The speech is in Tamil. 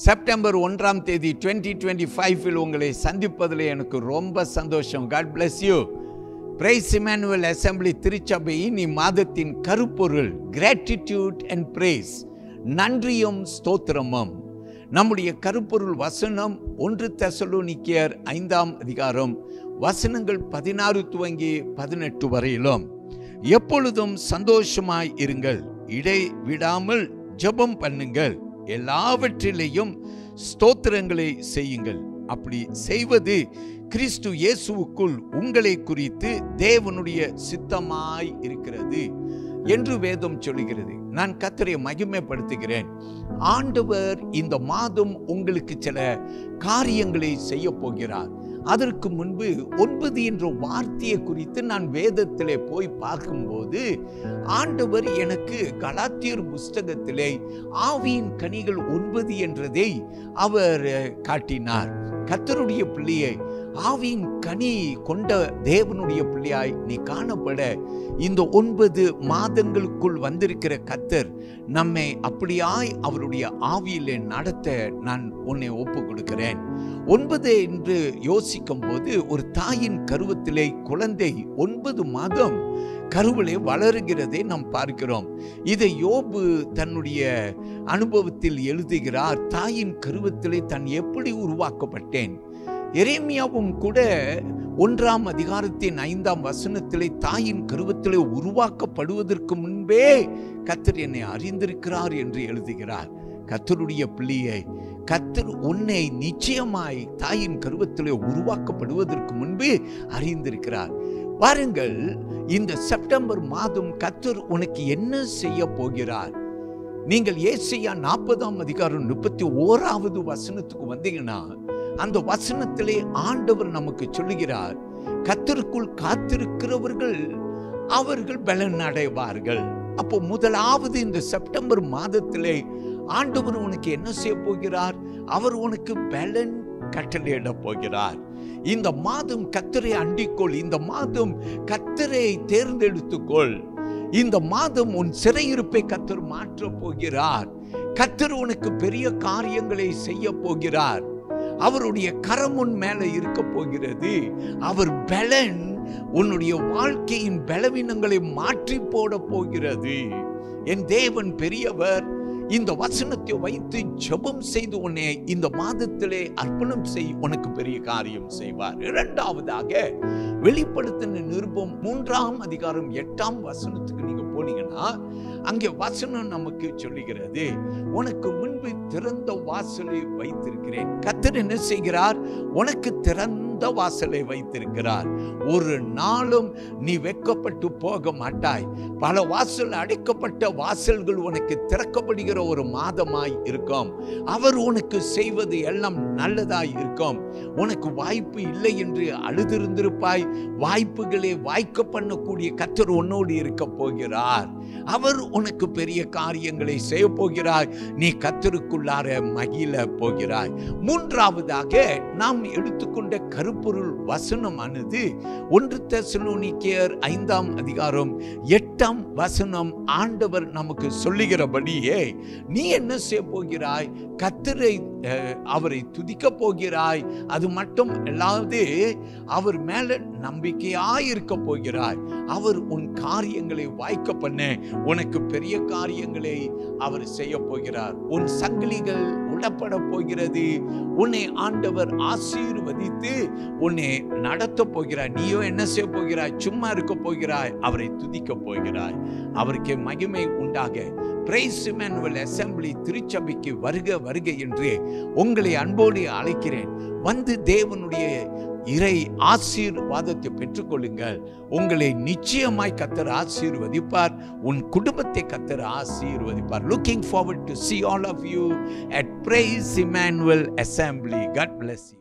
செப்டம்பர் 1ஆம் தேதி 2025 உங்களை சந்திப்பதில் எனக்கு ரொம்ப சந்தோஷம். God bless you. Praise Immanuel assembly திருச்சபையின் இம்மாதத்தின் கருப்பொருள் கிராட்டிடியூட் அண்ட் பிரேஸ், நன்றியும் ஸ்தோத்திரமும். நம்முடைய கருப்பொருள் வசனம் 1 தெசலோனிக்கேயர் 5ஆம் அதிகாரம் வசனங்கள் 16 துவங்கி 18 வரையிலும். எப்பொழுதும் சந்தோஷமாய் இருங்கள், இடைவிடாமல் ஜெபம் பண்ணுங்கள், எல்லாவற்றிலேயும் ஸ்தோத்திரங்களை செய்யுங்கள். அப்படி செய்வது கிறிஸ்து இயேசுவுக்குள் உங்களை குறித்து தேவனுடைய சித்தமாய் இருக்கிறது என்று வேதம் சொல்லுகிறது. நான் கர்த்தரை மகிமைப்படுத்துகிறேன். ஆண்டவர் இந்த மாதம் உங்களுக்கு சில காரியங்களை செய்ய போகிறார். அதற்கு முன்பு 9 என்ற வார்த்தையை குறித்து நான் வேதத்திலே போய் பார்க்கும்போது ஆண்டவர் எனக்கு கலாத்தியர் புஸ்தகத்திலே ஆவியின் கனிகள் 9 என்றதை அவர் காட்டினார். கர்த்தருடைய பிள்ளையை ஆவியின் கனி கொண்ட தேவனுடைய பிள்ளையாய் நீ காணப்பட இந்த 9 மாதங்களுக்குள் வந்திருக்கிற கர்த்தர் நம்மை அப்படியாய் அவருடைய ஆவியிலே நடத்த நான் உன்னை ஒப்பு கொடுக்கிறேன். 9 என்று யோசிக்கும் போது ஒரு தாயின் கருவத்திலே குழந்தை 9 மாதம் கருவிலே வளருகிறதை நாம் பார்க்கிறோம். இதை யோபு தன்னுடைய அனுபவத்தில் எழுதுகிறார். தாயின் கருவத்திலே தான் எப்படி உருவாக்கப்பட்டேன். எரேமியாவும் கூட 1ஆம் அதிகாரத்தின் 5ஆம் வசனத்திலே தாயின் கருவத்திலே உருவாக்கப்படுவதற்கு முன்பே கர்த்தர் என்னை அறிந்திருக்கிறார் என்று எழுதுகிறார். கர்த்தருடைய பிள்ளையை கர்த்தர் உன்னை நிச்சயமாய் தாயின் கருவத்திலே உருவாக்கப்படுவதற்கு முன்பே அறிந்திருக்கிறார். பாருங்கள், இந்த செப்டம்பர் மாதம் கர்த்தர் உனக்கு என்ன செய்ய போகிறார். நீங்கள் ஏசாயா 40ஆம் அதிகாரம் 31வது வசனத்துக்கு வந்தீங்கன்னா அந்த வசனத்திலே ஆண்டவர் நமக்கு சொல்லுகிறார், கர்த்தருக்குள் காத்திருக்கிறவர்கள் அவர்கள் பலன் அடைவார்கள். அப்போ முதலாவது இந்த செப்டம்பர் மாதத்திலே ஆண்டவர் உனக்கு என்ன செய்ய போகிறார்? அவர் உனக்கு பலன் கட்டளையிட போகிறார். இந்த மாதம் கர்த்தரை அண்டிக்கொள். இந்த மாதம் கர்த்தரை தேர்ந்தெடுத்துக்கொள். இந்த மாதம் உன் சிறையிருப்பை கர்த்தர் மாற்ற போகிறார். கர்த்தர் உனக்கு பெரிய காரியங்களை செய்ய போகிறார். அவருடைய கரம் உன் மேல இருக்க போகிறது. அவர் பலன் உன்னுடைய வாழ்க்கையின் பலவீனங்களை மாற்றி போட போகிறது. என் தேவன் பெரியவர். இந்த வசனத்தை வைத்து ஜெபம் செய்து உன்னை இந்த மாதத்திலே அர்ப்பணம் செய், உனக்கு பெரிய காரியம் செய்வார். இரண்டாவதாக வெளிப்படுத்தின நிருபம் 3ஆம் அதிகாரம் 8ஆம் வசனத்துக்கு நீங்க போனீங்கன்னா அங்கே வசனம் நமக்கு சொல்லுகிறது, உனக்கு முன்பு திறந்த வாசலை வைத்திருக்கிறேன். கர்த்தர் என்ன செய்கிறார்? உனக்கு திறந்த வாசலை வைத்திருக்கிறார். ஒரு நாளும் நீ வெட்கப்பட்டு போக மாட்டாய். பல வாசல் அடைக்கப்பட்ட வாசல்கள் உனக்கு திறக்கப்படுகிற ஒரு மாதமாய் இருக்கும். அவர் உனக்கு செய்வது எல்லாம் நல்லதாய் இருக்கும். உனக்கு வாய்ப்பு இல்லை என்று அழுதிருந்திருப்பாய். வாய்ப்புகளை வாய்க்க பண்ணக்கூடிய கர்த்தர் உன்னோடு இருக்க போகிறார். அவர் உனக்கு பெரிய காரியங்களை செய்ய போகிறார். நீ கர்த்தருக்குள்ளார மகிழ போகிறாய். மூன்றாவதாக நாம் எடுத்துக்கொண்ட கருப்பொருள் வசனமானது 1 தெசலோனிக்கேயர் 5ஆம் அதிகாரம் 8ஆம் வசனம். ஆண்டவர் நமக்கு சொல்லுகிறபடியே நீ என்ன செய்ய போகிறாய்? கர்த்தரை அவரை துதிக்க போகிறாய். அது மட்டும் இல்லாது அவர் மேல நம்பிக்கையாய் இருக்க போகிறாய். அவர் உன் காரியங்களை வாய்க்க பண்ண உனக்கு பெரிய காரியங்களை அவர் செய்ய போகிறார். உன் சங்கிலிகள் உடப்பட போகிறது. உன்னை ஆண்டவர் ஆசீர்வதித்து உன்னை நடத்த போகிறாய். நீயோ என்ன செய்ய போகிறாய்? சும்மா இருக்க போகிறாய். அவரை துதிக்க போகிறாய். அவருக்கு மகிமை உண்டாக. பிரைஸ் இமானுவேல் அசெம்பிளி திருச்சபைக்கு வருக வருக என்று உங்களை அன்போடு அழைக்கிறேன். வந்து தேவனுடைய இறை ஆசீர்வாதத்தை பெற்றுக்கொள்ளுங்கள். உங்களை நிச்சயமாய் கர்த்தர் ஆசீர்வதிப்பார். உன் குடும்பத்தை கர்த்தர் ஆசீர்வதிப்பார். Looking forward to see all of you at Praise Emmanuel Assembly. God bless you.